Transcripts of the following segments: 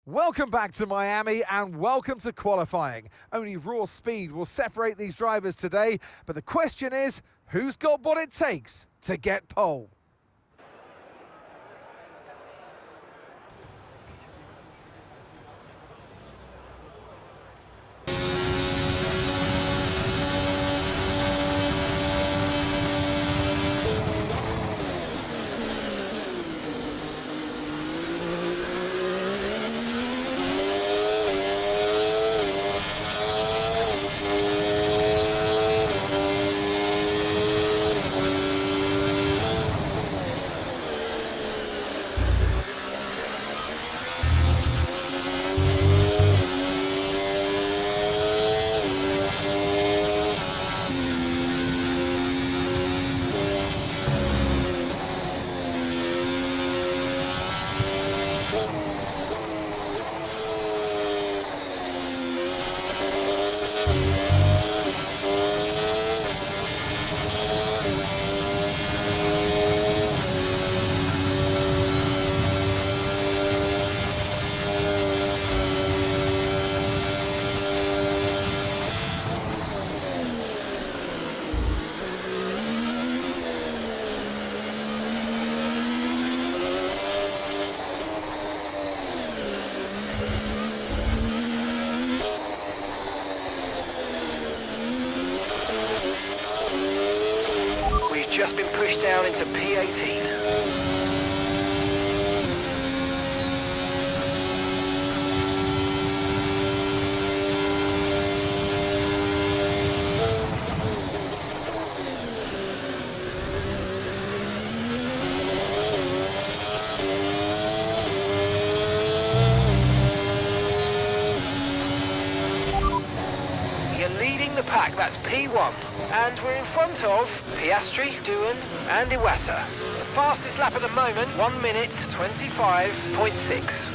Welcome back to Miami and welcome to qualifying. Only raw speed will separate these drivers today, but the question is, who's got what it takes to get pole? Just been pushed down into P18. You're leading the pack, that's P1. And we're in front of Piastri, Doohan and Iwasa. The fastest lap at the moment, 1 minute 25.6.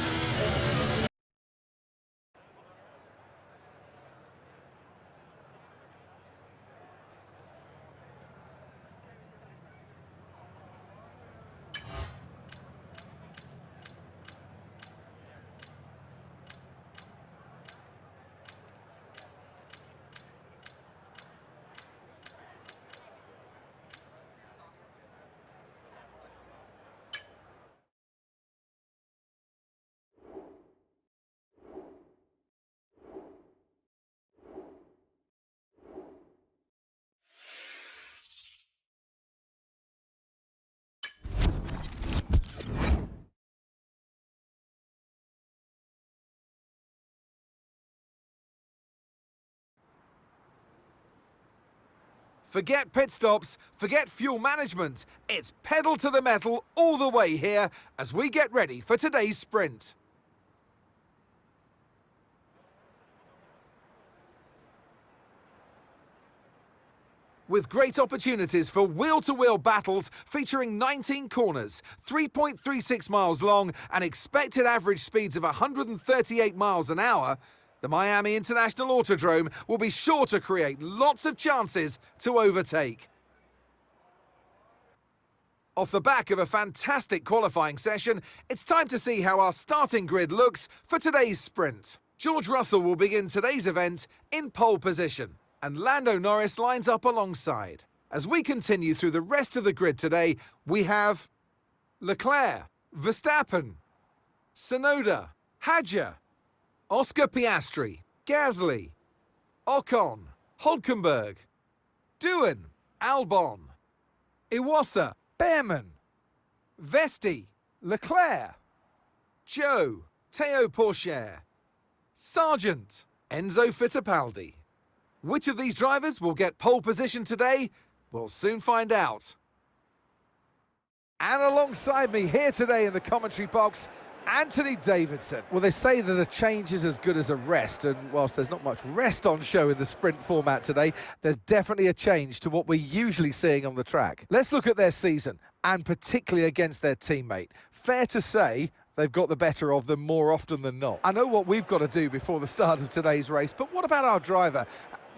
Forget pit stops, forget fuel management. It's pedal to the metal all the way here as we get ready for today's sprint. With great opportunities for wheel-to-wheel battles featuring 19 corners, 3.36 miles long and expected average speeds of 138 miles an hour, the Miami International Autodrome will be sure to create lots of chances to overtake. Off the back of a fantastic qualifying session, it's time to see how our starting grid looks for today's sprint. George Russell will begin today's event in pole position, and Lando Norris lines up alongside. As we continue through the rest of the grid today, we have Leclerc, Verstappen, Tsunoda, Hadjar, Oscar Piastri, Gasly, Ocon, Hülkenberg, Doohan, Albon, Iwasa, Behrman, Vesti, Leclerc, Joe, Teo Pourchaire, Sargent, Enzo Fittipaldi. Which of these drivers will get pole position today? We'll soon find out. And alongside me here today in the commentary box, Anthony Davidson. Well, they say that a change is as good as a rest, and whilst there's not much rest on show in the sprint format today, there's definitely a change to what we're usually seeing on the track. Let's look at their season, and particularly against their teammate. Fair to say, they've got the better of them more often than not. I know what we've got to do before the start of today's race, but what about our driver?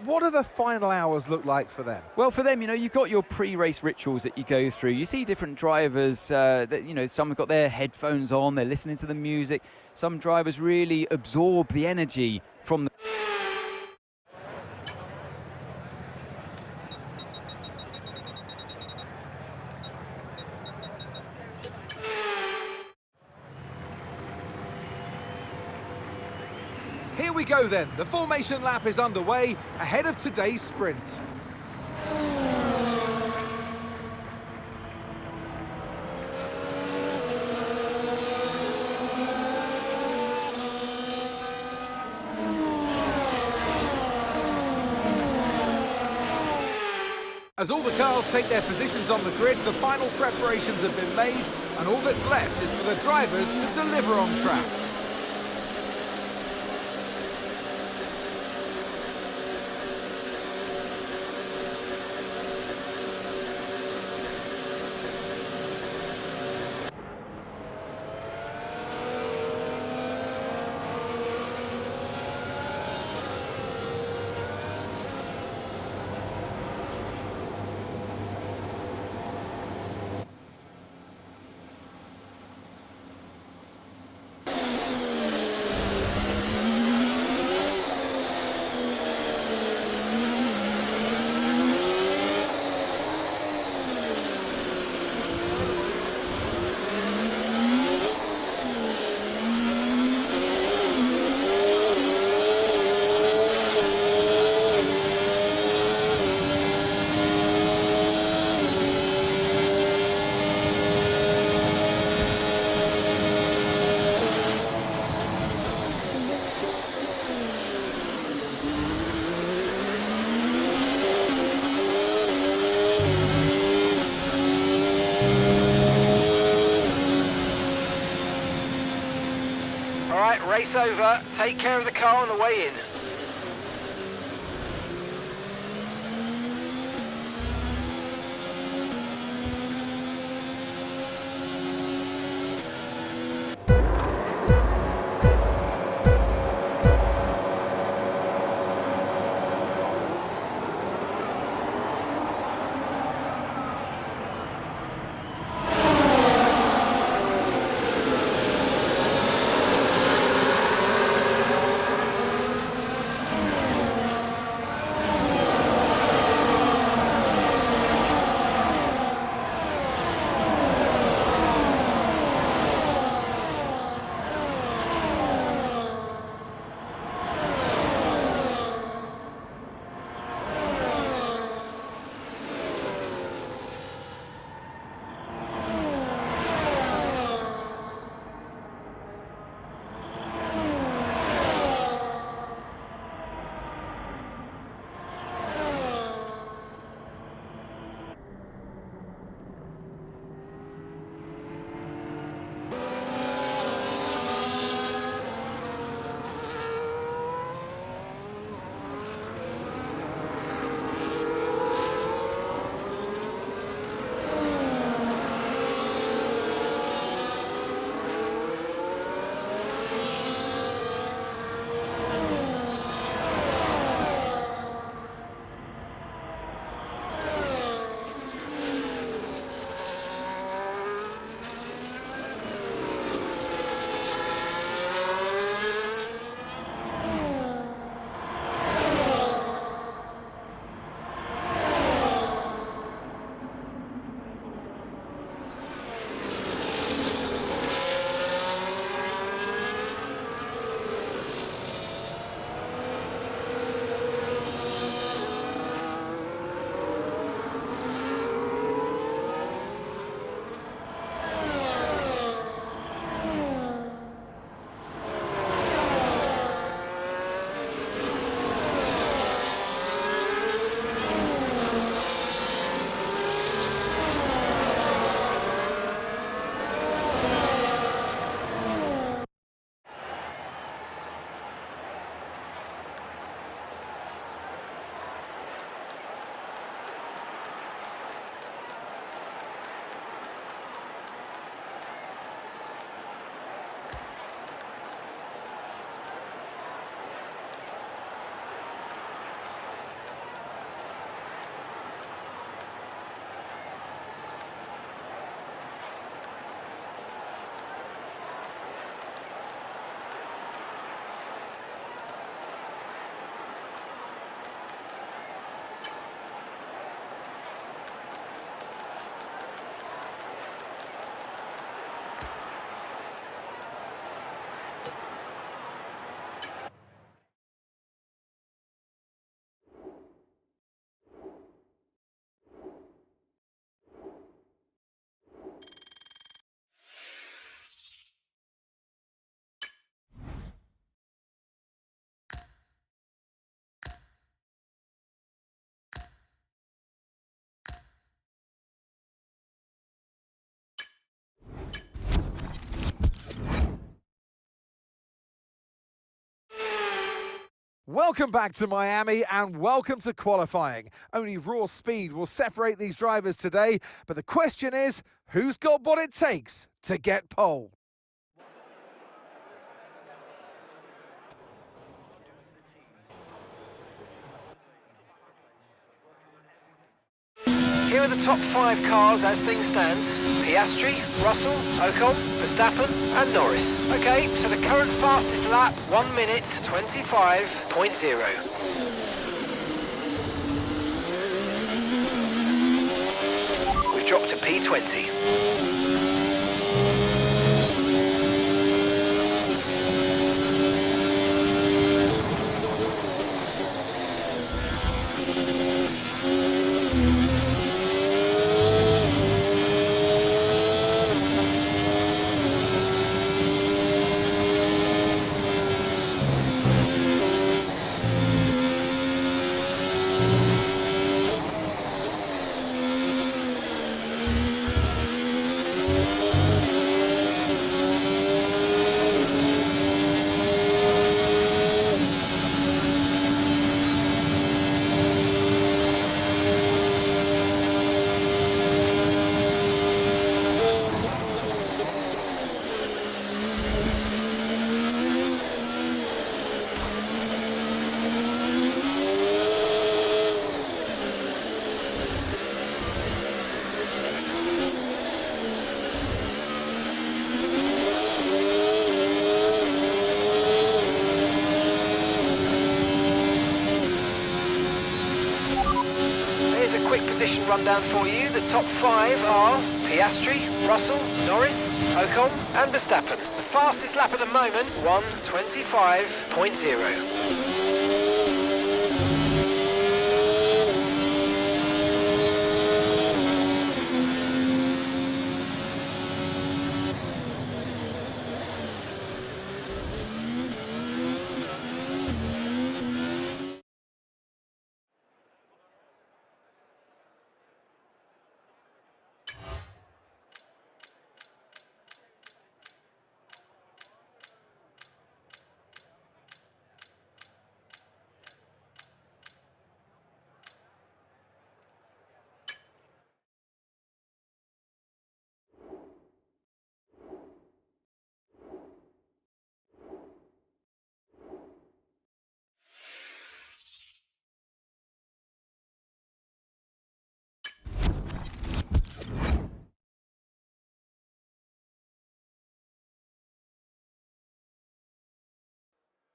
What do the final hours look like for them? Well, for them, you've got your pre-race rituals that you go through. You see different drivers that, some have got their headphones on, they're listening to the music. Some drivers really absorb the energy from the... Here we go then, the formation lap is underway ahead of today's sprint. As all the cars take their positions on the grid, the final preparations have been made, and all that's left is for the drivers to deliver on track. Right, race over. Take care of the car on the way in. Welcome back to Miami and welcome to qualifying. Only raw speed will separate these drivers today, but the question is, who's got what it takes to get pole? Here are the top 5 cars as things stand. Piastri, Russell, Ocon, Verstappen and Norris. Okay, so the current fastest lap, 1 minute 25.0. We've dropped to P20. Quick position rundown for you. The top 5 are Piastri, Russell, Norris, Ocon and Verstappen. The fastest lap at the moment, 1:25.0.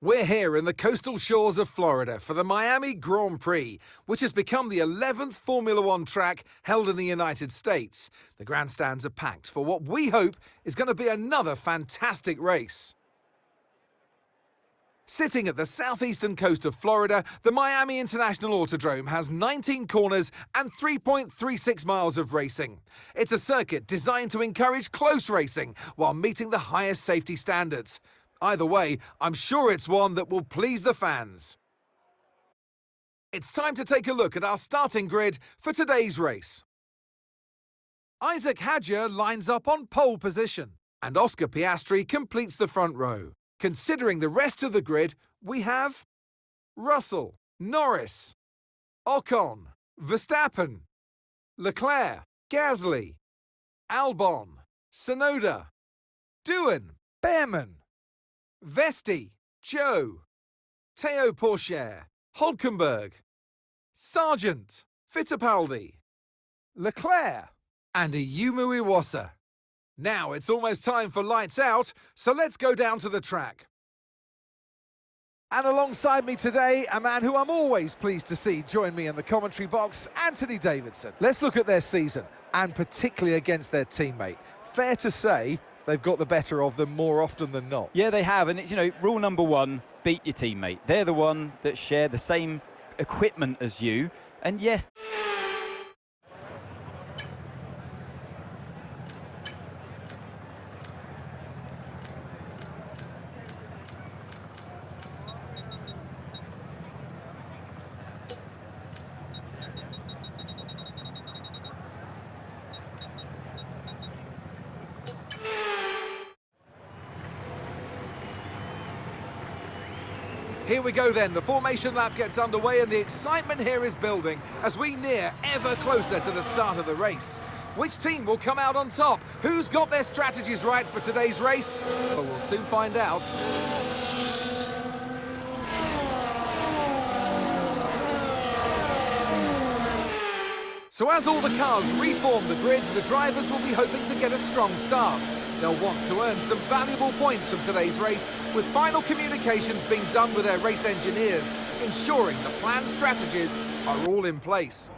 We're here in the coastal shores of Florida for the Miami Grand Prix, which has become the 11th Formula One track held in the United States. The grandstands are packed for what we hope is going to be another fantastic race. Sitting at the southeastern coast of Florida, the Miami International Autodrome has 19 corners and 3.36 miles of racing. It's a circuit designed to encourage close racing while meeting the highest safety standards. Either way, I'm sure it's one that will please the fans. It's time to take a look at our starting grid for today's race. Isack Hadjar lines up on pole position, and Oscar Piastri completes the front row. Considering the rest of the grid, we have Russell, Norris, Ocon, Verstappen, Leclerc, Gasly, Albon, Tsunoda, Doohan, Behrman, Vesti, Joe, Teo Pourchaire, Hulkenberg, Sargent, Fittipaldi, Leclerc, and Ayumu Iwasa. Now it's almost time for lights out, so let's go down to the track. And alongside me today, a man who I'm always pleased to see join me in the commentary box, Anthony Davidson. Let's look at their season, and particularly against their teammate. Fair to say, they've got the better of them more often than not. Yeah, they have, and it's, rule number 1, beat your teammate. They're the one that share the same equipment as you, and yes... Here we go then, the formation lap gets underway and the excitement here is building as we near ever closer to the start of the race. Which team will come out on top? Who's got their strategies right for today's race? Well, we'll soon find out. So as all the cars reform the grids, the drivers will be hoping to get a strong start. They'll want to earn some valuable points from today's race, with final communications being done with their race engineers, ensuring the planned strategies are all in place.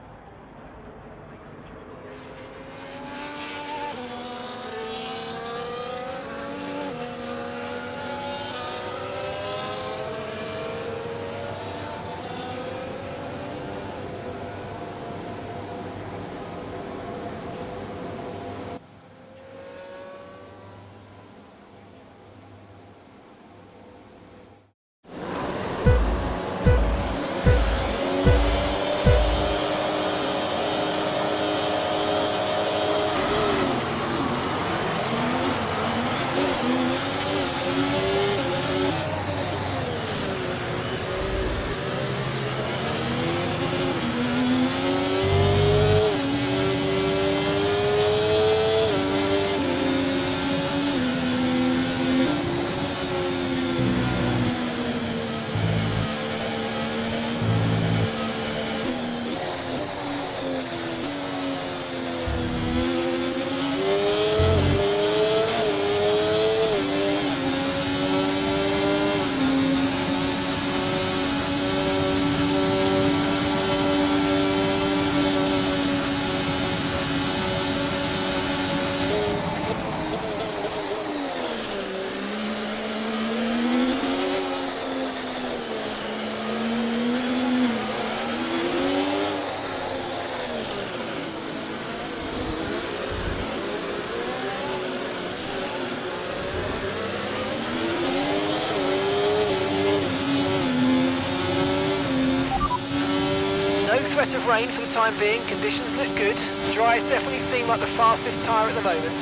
Threat of rain for the time being, conditions look good. Dries definitely seem like the fastest tyre at the moment.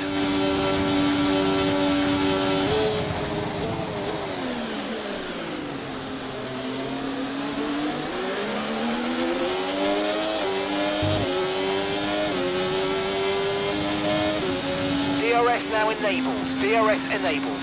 DRS now enabled, DRS enabled.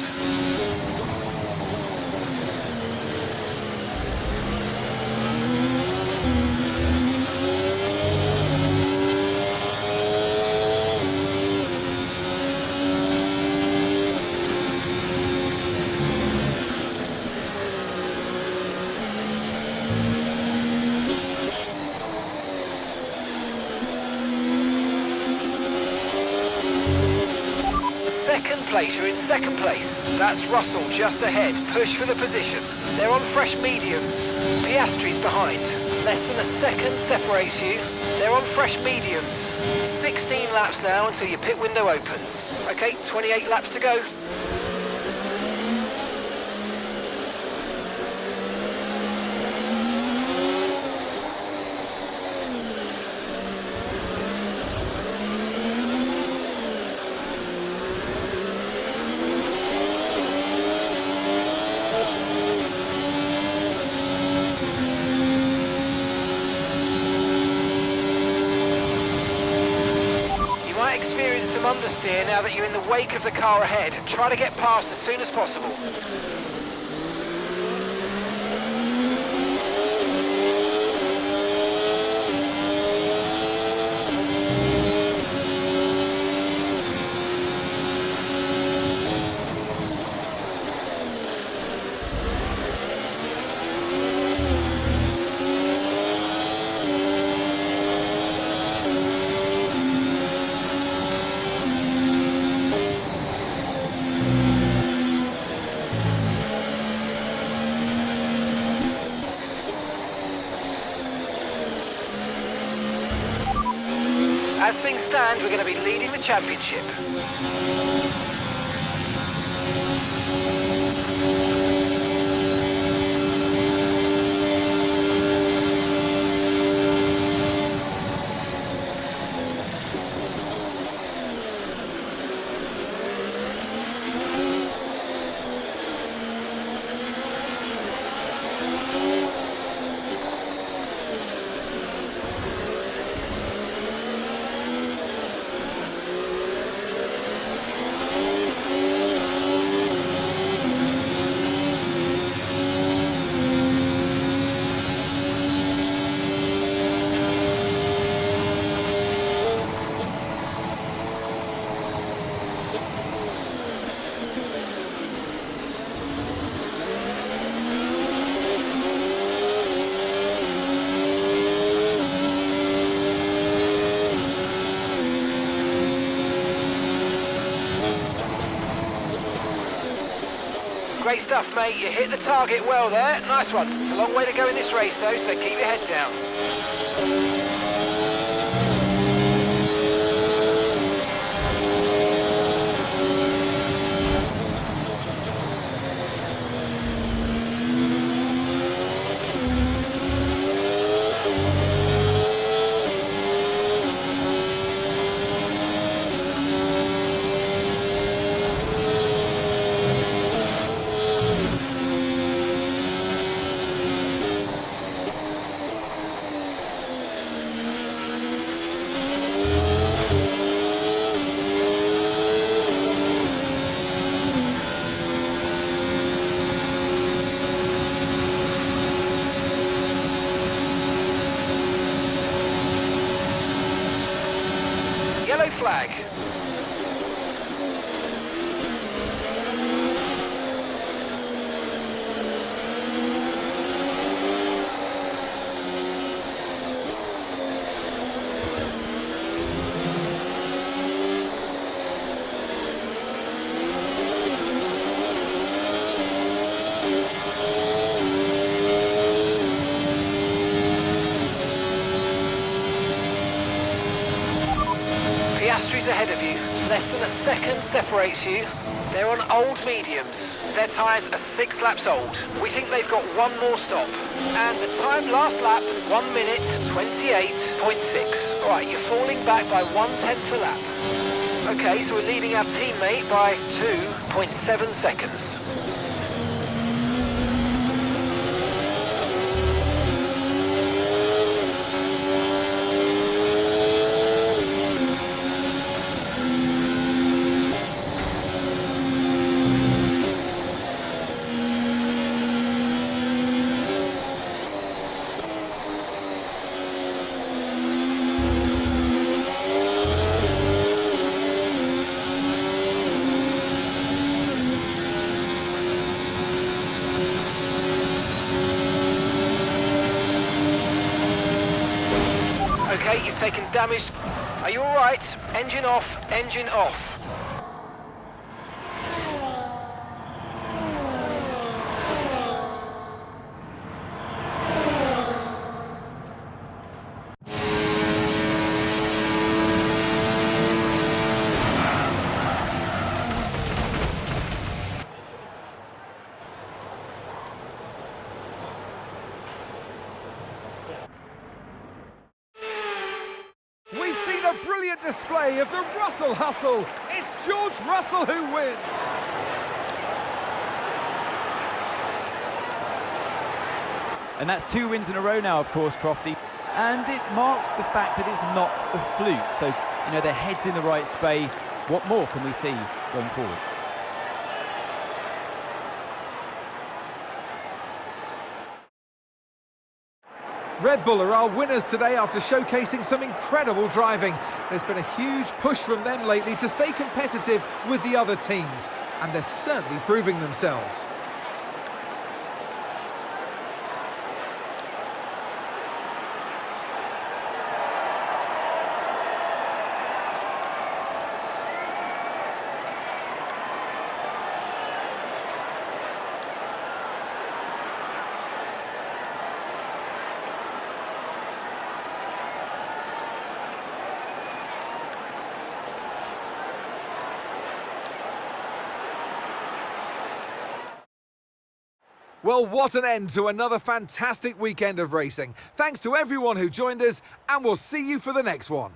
Second place, you're in second place. That's Russell just ahead. Push for the position. They're on fresh mediums. Piastri's behind. Less than a second separates you. They're on fresh mediums. 16 laps now until your pit window opens. Okay, 28 laps to go. Experience some understeer now that you're in the wake of the car ahead. Try to get past as soon as possible. As things stand, we're going to be leading the championship. Great stuff, mate. You hit the target well there. Nice one. It's a long way to go in this race, though, so keep your head down. Yellow flag. Piastri's ahead of you. Less than a second separates you. They're on old mediums. Their tyres are 6 laps old. We think they've got one more stop. And the time last lap, 1 minute 28.6. All right, you're falling back by 1/10 a lap. Okay, so we're leading our teammate by 2.7 seconds. Okay, you've taken damage. Are you all right? Engine off, engine off. We've seen a brilliant display of the Russell hustle. It's George Russell who wins. And that's 2 wins in a row now, of course, Crofty. And it marks the fact that it's not a fluke. So, you know, their head's in the right space. What more can we see going forwards? Red Bull are our winners today after showcasing some incredible driving. There's been a huge push from them lately to stay competitive with the other teams, and they're certainly proving themselves. Well, what an end to another fantastic weekend of racing. Thanks to everyone who joined us, and we'll see you for the next one.